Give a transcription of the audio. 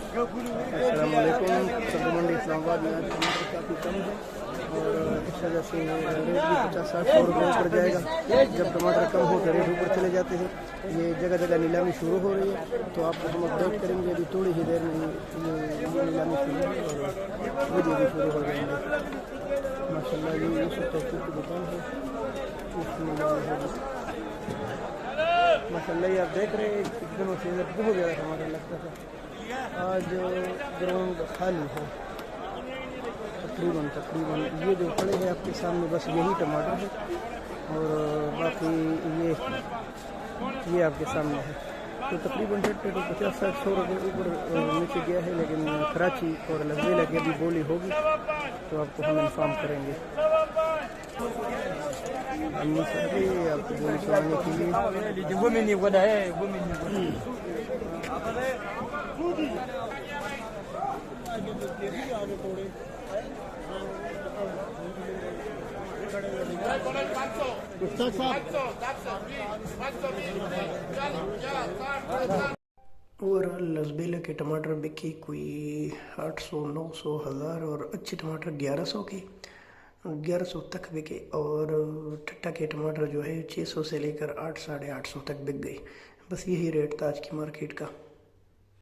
अस्सलाम वालेकुम। सब्जी मंडी इस्लामाबाद में आज टमाटर काफ़ी कम है और इस वजह से रेट भी 50-60 रुपये ऊपर जाएगा। जब टमाटर कम हो तो रेट ऊपर चले जाते हैं। ये जगह जगह नीलामी शुरू हो रही है, तो आपको हम अपडेट करेंगे। अभी थोड़ी ही देर में ये नीलामी शुरू है और वीडियो भी शुरू हो जाएंगे। माशाल्लाह ये यूसुफ तौफीक की दुकान है। माशाल्लाह ये आप देख रहे हैं कुछ दिनों से इधर बहुत ज़्यादा टमाटर लगता था। आज ग्राउंड खाली है तकरीबन। ये जो खड़े हैं आपके सामने बस यही टमाटर है और बाकी ये आपके सामने है। तो तकरीबन रेट पे तो 50-60 रुपये ऊपर नीचे गया है, लेकिन कराची और लज्जेला की अभी बोली होगी तो आपको हम इन्फॉर्म करेंगे। आपको बोली सुनाने के लिए ओवरऑल लज़बेला के टमाटर बिके कोई 800, 900, 1000 और अच्छे टमाटर 1100 तक बिके और टट्टा के टमाटर जो है 600 से लेकर 800, 850 तक बिक गए। बस यही रेट था आज की मार्केट का।